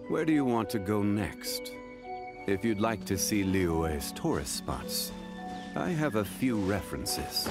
Where do you want to go next? If you'd like to see Liyue's tourist spots, I have a few references.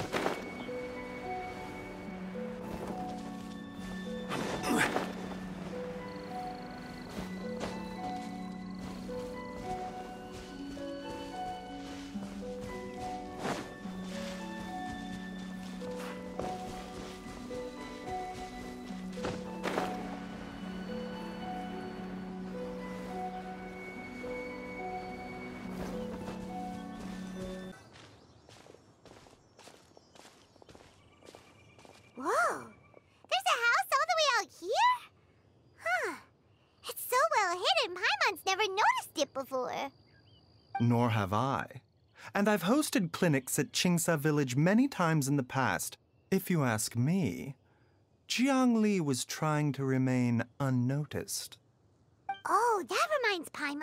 Whoa! There's a house all the way out here? Huh. It's so well hidden, Paimon's never noticed it before. Nor have I. And I've hosted clinics at Qingsa Village many times in the past. If you ask me, Jiangli was trying to remain unnoticed. Oh, that reminds Paimon.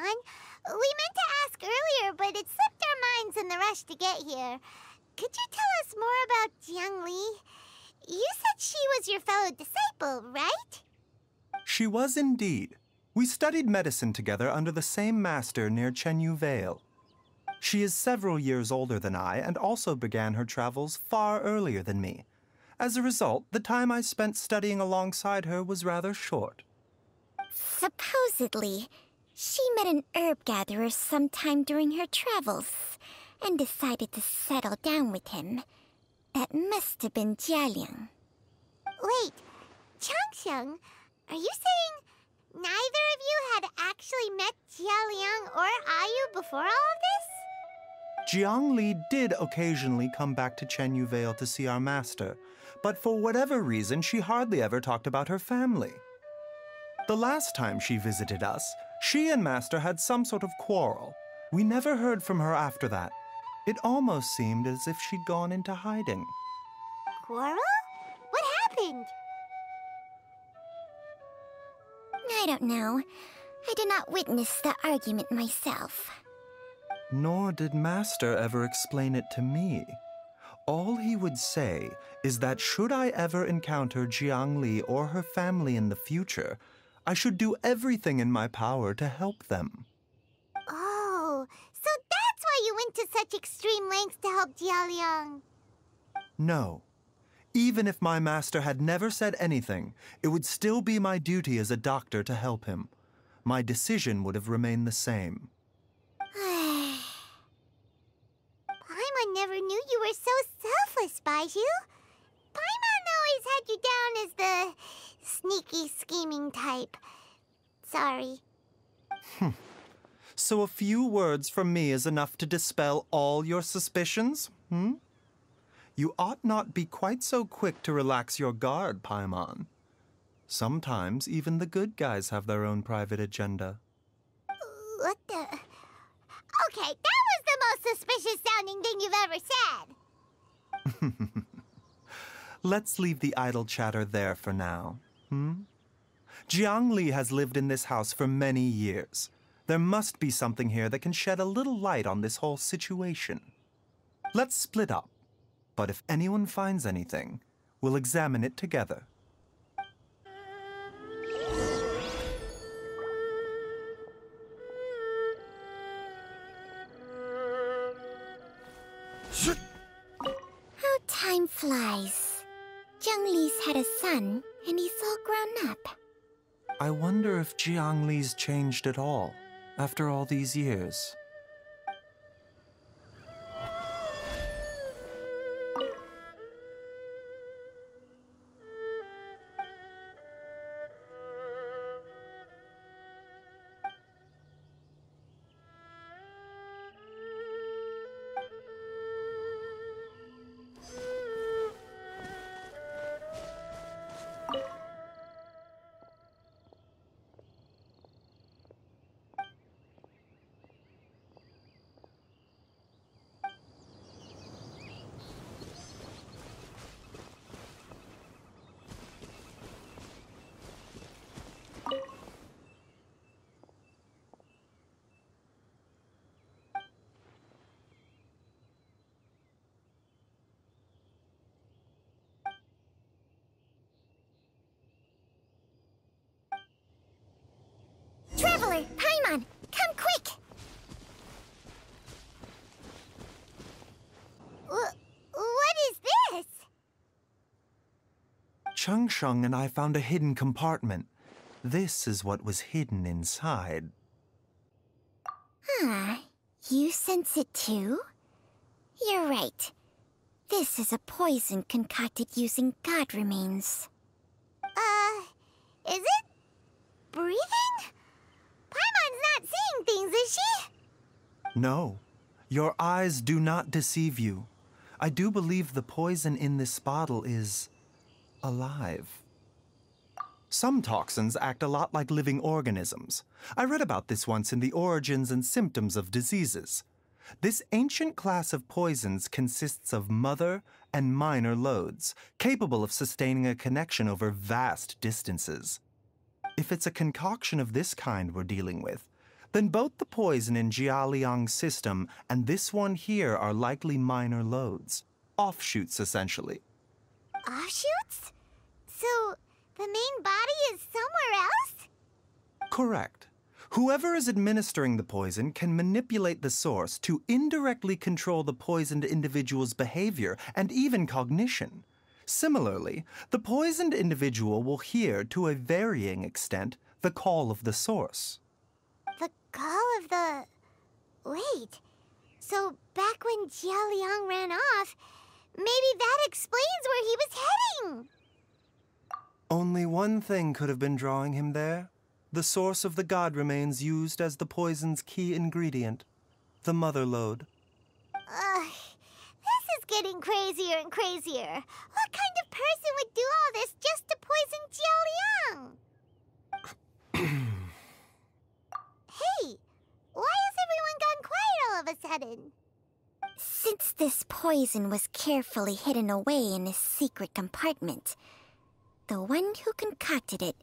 We meant to ask earlier, but it slipped our minds in the rush to get here. Could you tell us more about Jiangli? You said she was your fellow disciple, right? She was indeed. We studied medicine together under the same master near Chenyu Vale. She is several years older than I and also began her travels far earlier than me. As a result, the time I spent studying alongside her was rather short. Supposedly, she met an herb gatherer sometime during her travels and decided to settle down with him. That must have been Jialiang. Wait, Changxiang, are you saying neither of you had actually met Jialiang or Ayu before all of this? Jiangli did occasionally come back to Chenyu Vale to see our master, but for whatever reason, she hardly ever talked about her family. The last time she visited us, she and Master had some sort of quarrel. We never heard from her after that. It almost seemed as if she'd gone into hiding. Quarrel? What happened? I don't know. I did not witness the argument myself. Nor did Master ever explain it to me. All he would say is that should I ever encounter Jiangli or her family in the future, I should do everything in my power to help them. Oh, so that's why you went to such extreme lengths to help Jialiang. No. Even if my master had never said anything, it would still be my duty as a doctor to help him. My decision would have remained the same. Paimon never knew you were so selfless, Baizhu. Paimon always had you down as the sneaky, scheming type. Sorry. So a few words from me is enough to dispel all your suspicions, You ought not be quite so quick to relax your guard, Paimon. Sometimes even the good guys have their own private agenda. What the... Okay, that was the most suspicious-sounding thing you've ever said. Let's leave the idle chatter there for now, Jiangli has lived in this house for many years. There must be something here that can shed a little light on this whole situation. Let's split up, but if anyone finds anything, we'll examine it together. How time flies. Jiangli's had a son, and he's all grown up. I wonder if Jiangli's changed at all, after all these years. Changsheng and I found a hidden compartment. This is what was hidden inside. Huh. You sense it too? You're right. This is a poison concocted using god remains. Is it breathing? Paimon's not seeing things, is she? No, your eyes do not deceive you. I do believe the poison in this bottle is alive. Some toxins act a lot like living organisms. I read about this once in The Origins and Symptoms of Diseases. This ancient class of poisons consists of mother and minor loads, capable of sustaining a connection over vast distances. If it's a concoction of this kind we're dealing with, then both the poison in Jialiang's system and this one here are likely minor loads. Offshoots, essentially. Offshoots? So, the main body is somewhere else? Correct. Whoever is administering the poison can manipulate the source to indirectly control the poisoned individual's behavior and even cognition. Similarly, the poisoned individual will hear, to a varying extent, the call of the source. The call of the... Wait. So, back when Jialiang ran off, maybe that explains where he was heading! Only one thing could have been drawing him there. The source of the god remains used as the poison's key ingredient, the mother lode. This is getting crazier and crazier. What kind of person would do all this just to poison Jialiang? Hey, why has everyone gone quiet all of a sudden? Since this poison was carefully hidden away in a secret compartment, the one who concocted it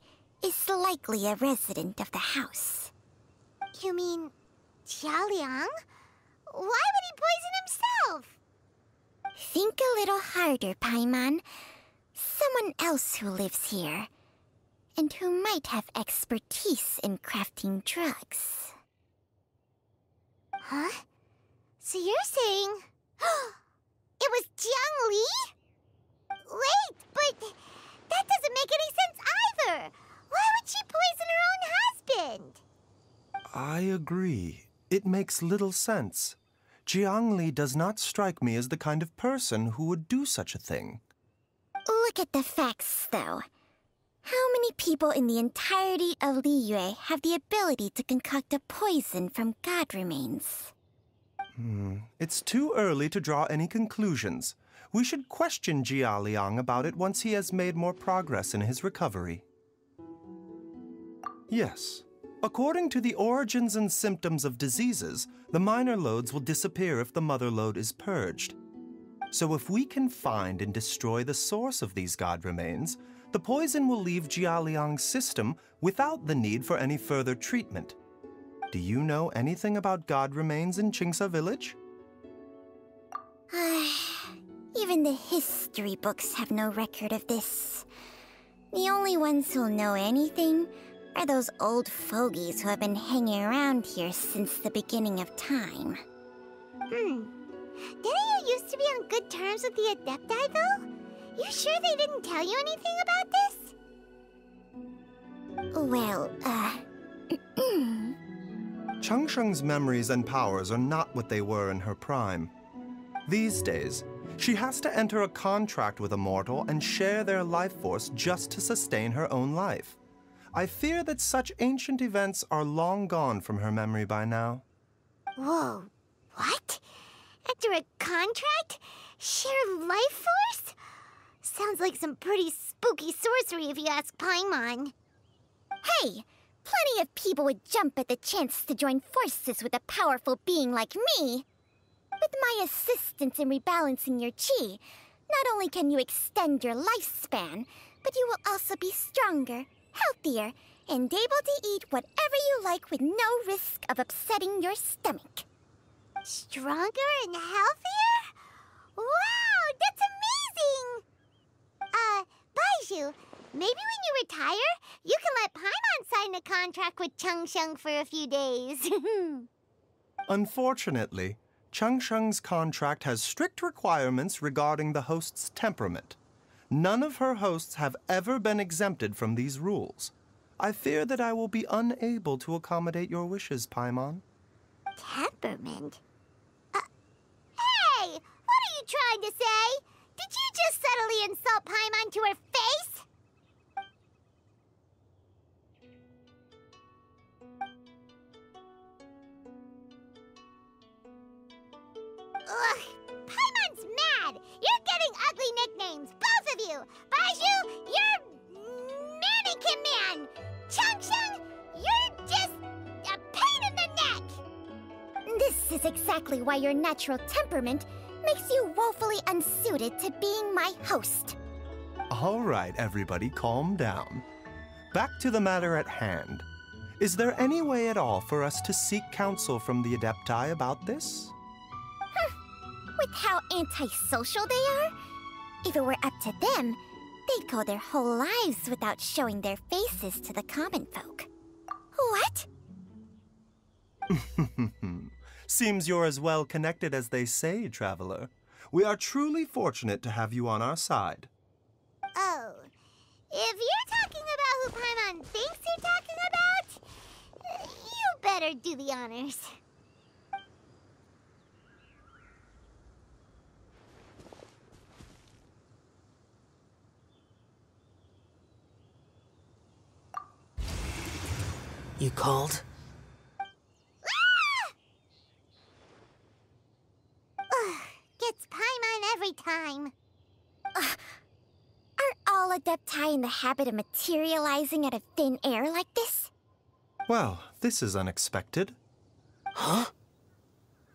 is likely a resident of the house. You mean Jialiang? Why would he poison himself? Think a little harder, Paimon. Someone else who lives here, and who might have expertise in crafting drugs. Huh? So you're saying... it was Jiang Li? Wait, but that doesn't make any sense either! Why would she poison her own husband? I agree. It makes little sense. Jiang Li does not strike me as the kind of person who would do such a thing. Look at the facts, though. How many people in the entirety of Liyue have the ability to concoct a poison from god remains? It's too early to draw any conclusions. We should question Jia Liang about it once he has made more progress in his recovery. Yes. According to the Origins and Symptoms of Diseases, the minor loads will disappear if the mother lode is purged. So if we can find and destroy the source of these god remains, the poison will leave Jialiang's system without the need for any further treatment. Do you know anything about god remains in Qingsa village? Even the history books have no record of this. The only ones who'll know anything are those old fogies who have been hanging around here since the beginning of time. Didn't you used to be on good terms with the Adepti, though? You sure they didn't tell you anything about this? Well, Changsheng's memories and powers are not what they were in her prime. These days, she has to enter a contract with a mortal and share their life force just to sustain her own life. I fear that such ancient events are long gone from her memory by now. Whoa, what? Enter a contract? Share life force? Sounds like some pretty spooky sorcery if you ask Paimon. hey! Plenty of people would jump at the chance to join forces with a powerful being like me. With my assistance in rebalancing your chi, not only can you extend your lifespan, but you will also be stronger, healthier, and able to eat whatever you like with no risk of upsetting your stomach. Stronger and healthier? Wow, that's amazing! Baizhu, maybe when you retire, you can let Paimon sign a contract with Changsheng for a few days. Unfortunately, Changsheng's contract has strict requirements regarding the host's temperament. None of her hosts have ever been exempted from these rules. I fear that I will be unable to accommodate your wishes, Paimon. Temperament? Hey! What are you trying to say? Did you just subtly insult Paimon to her face? Ugh! Paimon's mad! You're getting ugly nicknames, both of you! Baizhu, you're Mannequin Man! Chung, you're just a pain in the neck! This is exactly why your natural temperament makes you woefully unsuited to being my host. All right, everybody, calm down. Back to the matter at hand. Is there any way at all for us to seek counsel from the Adepti about this? With how antisocial they are, if it were up to them, they'd go their whole lives without showing their faces to the common folk. What? Seems you're as well connected as they say, Traveler. We are truly fortunate to have you on our side. Oh, if you're talking about who Paimon thinks you're talking about, you better do the honors. You called? Gets Paimon every time. Are all Adepti in the habit of materializing out of thin air like this? Well, this is unexpected. Huh?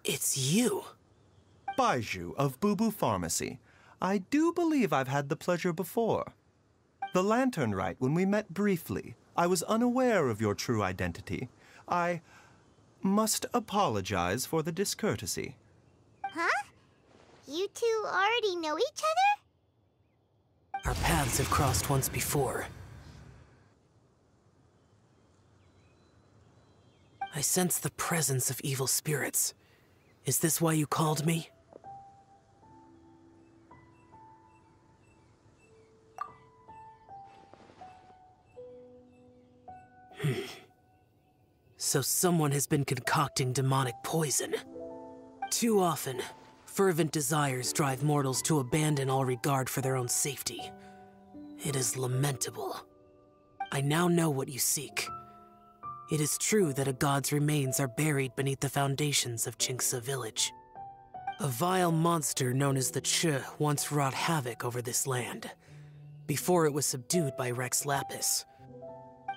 It's you. Baizhu of Boo Boo Pharmacy. I do believe I've had the pleasure before. The Lantern Rite, when we met briefly, I was unaware of your true identity. I must apologize for the discourtesy. Huh? You two already know each other? Our paths have crossed once before. I sense the presence of evil spirits. Is this why you called me? So someone has been concocting demonic poison. Too often, fervent desires drive mortals to abandon all regard for their own safety. It is lamentable. I now know what you seek. It is true that a god's remains are buried beneath the foundations of Qingce village. A vile monster known as the Che once wrought havoc over this land, before it was subdued by Rex Lapis.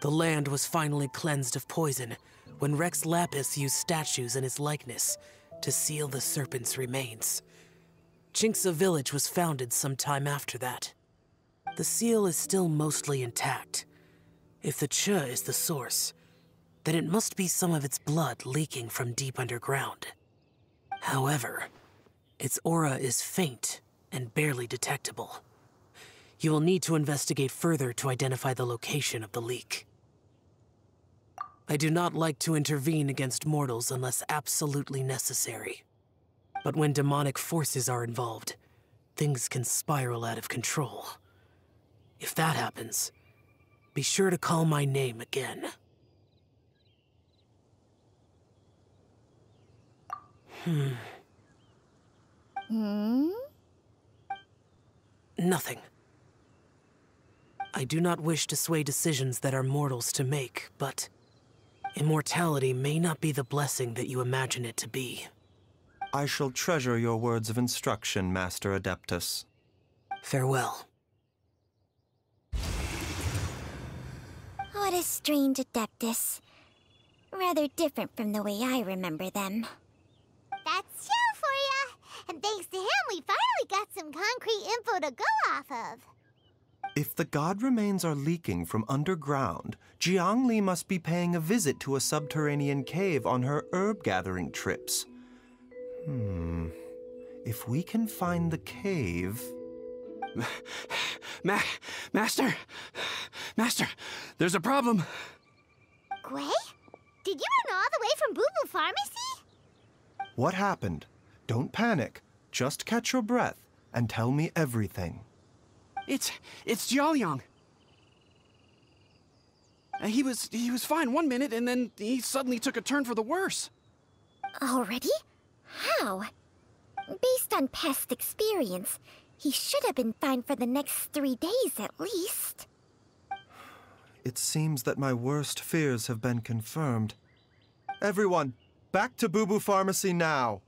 The land was finally cleansed of poison when Rex Lapis used statues in his likeness to seal the serpent's remains. Qingce village was founded some time after that. The seal is still mostly intact. If the Che is the source, then it must be some of its blood leaking from deep underground. However, its aura is faint and barely detectable. You will need to investigate further to identify the location of the leak. I do not like to intervene against mortals unless absolutely necessary. But when demonic forces are involved, things can spiral out of control. If that happens, be sure to call my name again. Nothing. I do not wish to sway decisions that are mortals to make, but immortality may not be the blessing that you imagine it to be. I shall treasure your words of instruction, Master Adeptus. Farewell. What a strange Adeptus. Rather different from the way I remember them. That's Xiao for ya! And thanks to him, we finally got some concrete info to go off of. If the god remains are leaking from underground, Jiangli must be paying a visit to a subterranean cave on her herb-gathering trips. If we can find the cave... Master! Master, there's a problem! Gray? Did you run all the way from Boo Boo Pharmacy? What happened? Don't panic. Just catch your breath and tell me everything. It's Jiaoliang. He was fine one minute, and then he suddenly took a turn for the worse. Already? How? Based on past experience, he should have been fine for the next 3 days at least. It seems that my worst fears have been confirmed. Everyone, back to Boo Boo Pharmacy now!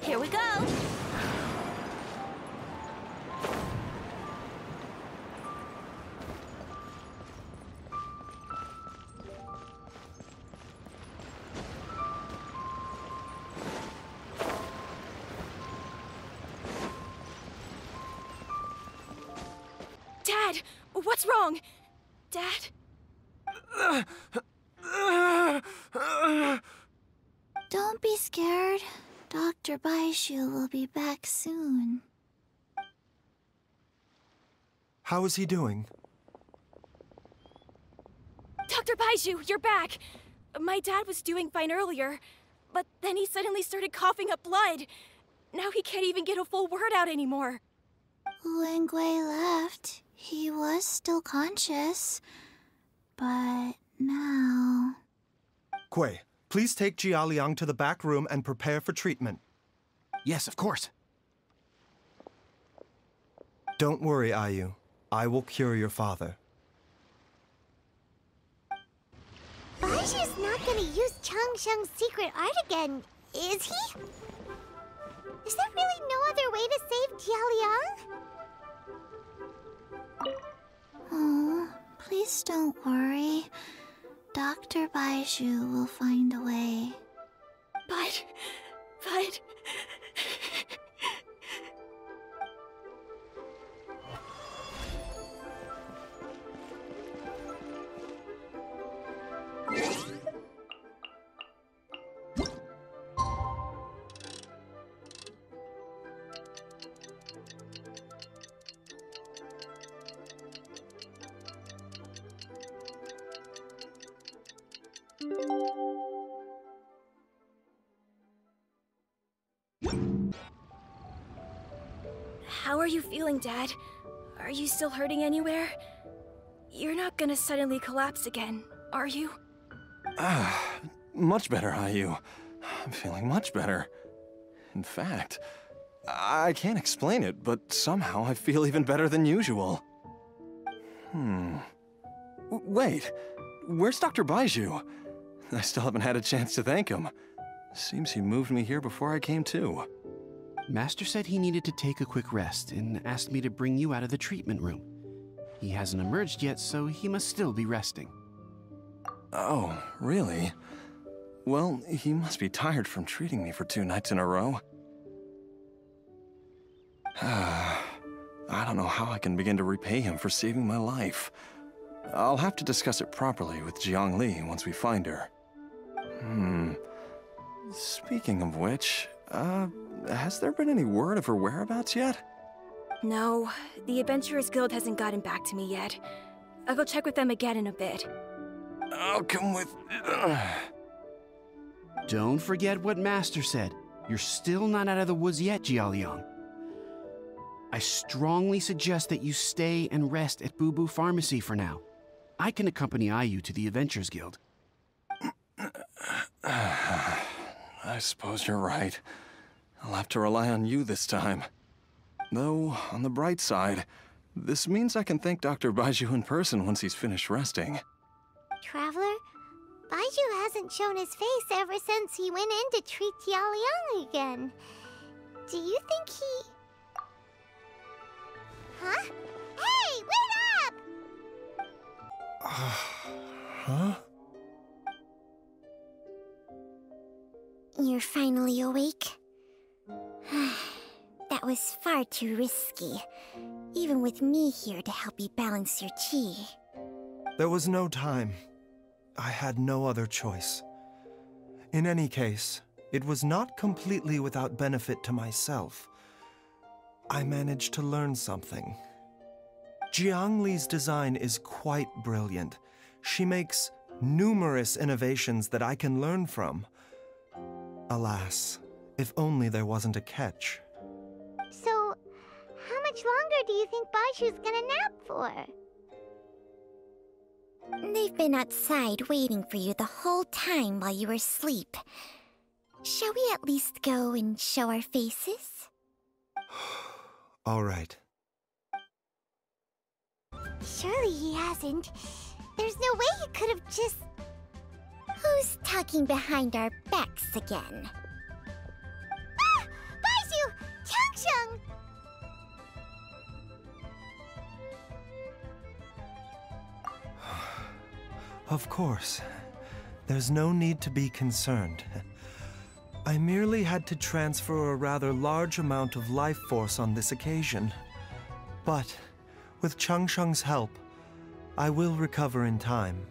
Here we go! Dad! What's wrong? Dad? Don't be scared. Dr. Baizhu will be back soon. How is he doing? Dr. Baizhu, you're back! My dad was doing fine earlier, but then he suddenly started coughing up blood. Now he can't even get a full word out anymore. When Gui left, he was still conscious. But now... Gui, please take Jiaoliang to the back room and prepare for treatment. Yes, of course. Don't worry, Ayu. I will cure your father. Baizhu's not gonna use Changsheng's secret art again, is he? Is there really no other way to save Jiaoliang? Oh, please don't worry. Dr. Baizhu will find a way. But... How are you feeling, Dad? Are you still hurting anywhere? You're not gonna suddenly collapse again, are you? Much better, Ayu. I'm feeling much better. In fact, I can't explain it, but somehow I feel even better than usual. Wait, where's Dr. Baizhu? I still haven't had a chance to thank him. Seems he moved me here before I came to. Master said he needed to take a quick rest and asked me to bring you out of the treatment room. He hasn't emerged yet, so he must still be resting. Oh, really? Well, he must be tired from treating me for 2 nights in a row. I don't know how I can begin to repay him for saving my life. I'll have to discuss it properly with Jiangli once we find her. Speaking of which, has there been any word of her whereabouts yet? No, the Adventurers Guild hasn't gotten back to me yet. I'll go check with them again in a bit. I'll come with... Don't forget what Master said. You're still not out of the woods yet, Jiaoliang. I strongly suggest that you stay and rest at Boo Boo Pharmacy for now. I can accompany Ayu to the Adventurers Guild. I suppose you're right. I'll have to rely on you this time. Though, on the bright side, this means I can thank Dr. Baizhu in person once he's finished resting. Traveler, Baizhu hasn't shown his face ever since he went in to treat Jiaoliang again. Do you think he... Huh? Hey, wait up! Huh? You're finally awake? That was far too risky. even with me here to help you balance your chi. There was no time. I had no other choice. In any case, it was not completely without benefit to myself. I managed to learn something. Jiang Li's design is quite brilliant. She makes numerous innovations that I can learn from. Alas, if only there wasn't a catch. So, how much longer do you think Baizhu's gonna nap for? They've been outside waiting for you the whole time while you were asleep. Shall we at least go and show our faces? All right. Surely he hasn't. There's no way he could have just... Who's talking behind our backs again? Ah! Baizhu! Changsheng! Of course. There's no need to be concerned. I merely had to transfer a rather large amount of life force on this occasion. But, with Changsheng's help, I will recover in time.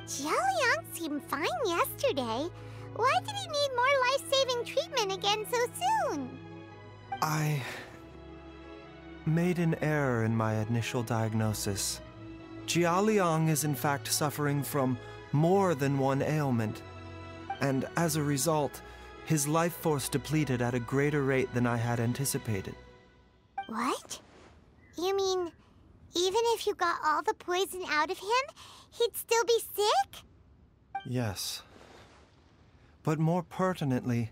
Jialiang seemed fine yesterday. Why did he need more life-saving treatment again so soon? I made an error in my initial diagnosis. Jialiang is in fact suffering from more than one ailment, and as a result, his life force depleted at a greater rate than I had anticipated. What? You mean, even if you got all the poison out of him, he'd still be sick? Yes. But more pertinently,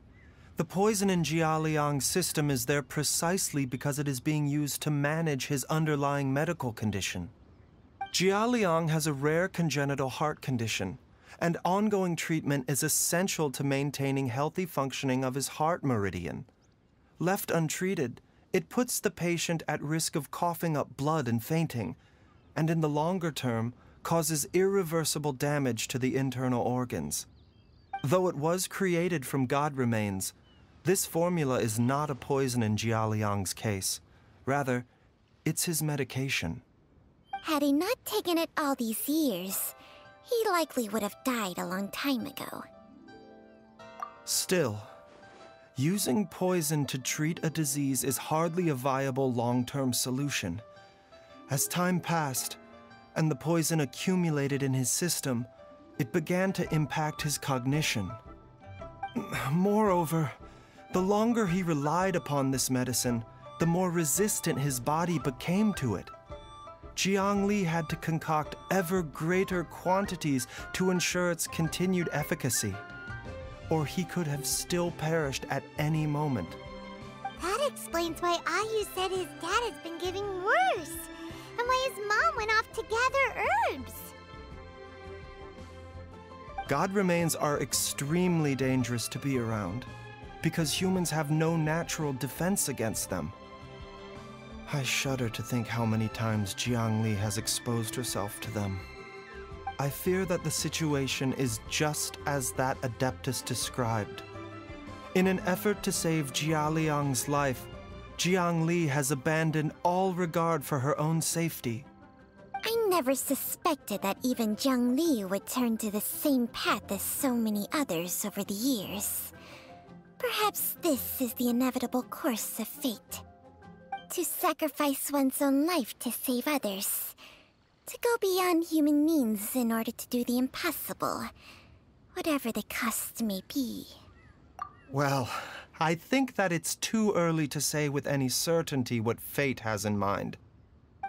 the poison in Jialiang's system is there precisely because it is being used to manage his underlying medical condition. Jialiang has a rare congenital heart condition, and ongoing treatment is essential to maintaining healthy functioning of his heart meridian. Left untreated, it puts the patient at risk of coughing up blood and fainting, and in the longer term, causes irreversible damage to the internal organs. Though it was created from god remains, this formula is not a poison in Jialiang's case. Rather, it's his medication. Had he not taken it all these years, he likely would have died a long time ago. Still, using poison to treat a disease is hardly a viable long-term solution. As time passed, and the poison accumulated in his system, it began to impact his cognition. Moreover, the longer he relied upon this medicine, the more resistant his body became to it. Jiang Li had to concoct ever greater quantities to ensure its continued efficacy, or he could have still perished at any moment. That explains why Ayu said his dad has been getting worse, and why his mom went off to gather herbs. God remains are extremely dangerous to be around, because humans have no natural defense against them. I shudder to think how many times Jiang Li has exposed herself to them. I fear that the situation is just as that Adeptus described. In an effort to save Jialiang's life, Jiang Li has abandoned all regard for her own safety. I never suspected that even Jiang Li would turn to the same path as so many others over the years. Perhaps this is the inevitable course of fate. To sacrifice one's own life to save others. To go beyond human means in order to do the impossible, whatever the cost may be. Well, I think that it's too early to say with any certainty what fate has in mind.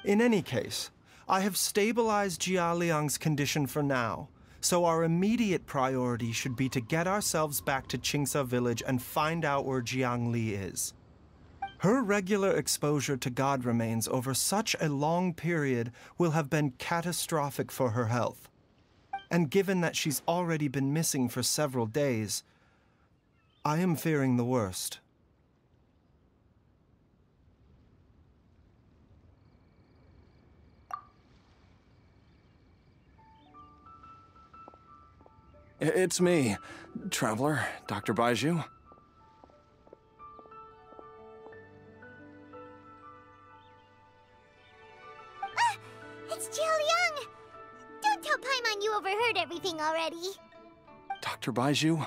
In any case, I have stabilized Jialiang's condition for now, so our immediate priority should be to get ourselves back to Qingsa village and find out where Jiang Li is. Her regular exposure to god remains over such a long period will have been catastrophic for her health. And given that she's already been missing for several days, I am fearing the worst. It's me, Traveler, Dr. Baizhu. thought Paimon you overheard everything already. Dr. Baizhu,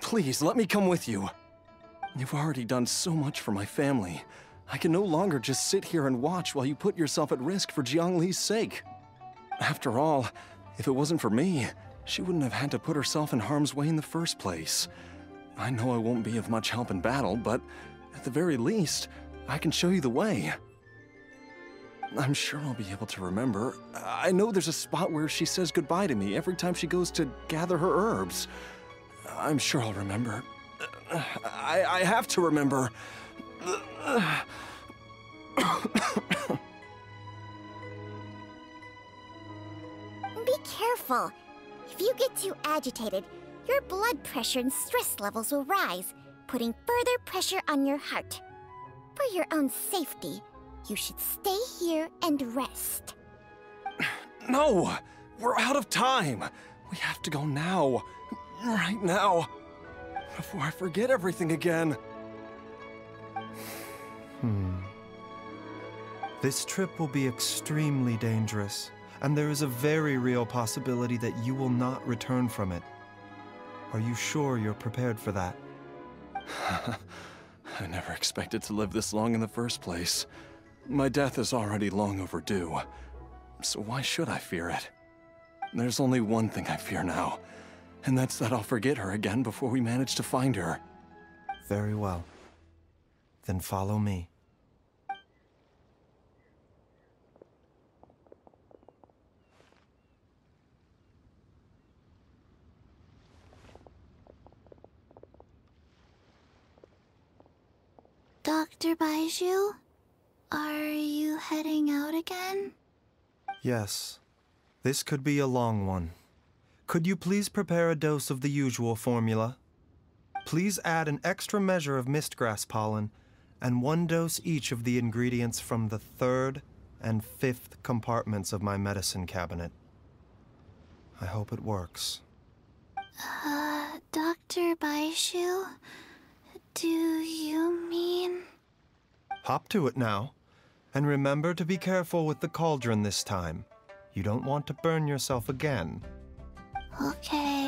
please let me come with you. You've already done so much for my family. I can no longer just sit here and watch while you put yourself at risk for Jiangli's sake. After all, if it wasn't for me, she wouldn't have had to put herself in harm's way in the first place. I know I won't be of much help in battle, but at the very least, I can show you the way. I'm sure I'll be able to remember. I know there's a spot where she says goodbye to me every time she goes to gather her herbs. I'm sure I'll remember. I have to remember. Be careful. If you get too agitated, your blood pressure and stress levels will rise, putting further pressure on your heart. For your own safety, you should stay here and rest. No! We're out of time! We have to go now. Right now. Before I forget everything again. This trip will be extremely dangerous, and there is a very real possibility that you will not return from it. Are you sure you're prepared for that? I never expected to live this long in the first place. My death is already long overdue, so why should I fear it? There's only one thing I fear now, and that's that I'll forget her again before we manage to find her. Very well. Then follow me. Dr. Baizhu, are you heading out again? Yes. This could be a long one. Could you please prepare a dose of the usual formula? Please add an extra measure of mistgrass pollen and 1 dose each of the ingredients from the 3rd and 5th compartments of my medicine cabinet. I hope it works. Dr. Baizhu, do you mean... Hop to it now. And remember to be careful with the cauldron this time. You don't want to burn yourself again. Okay.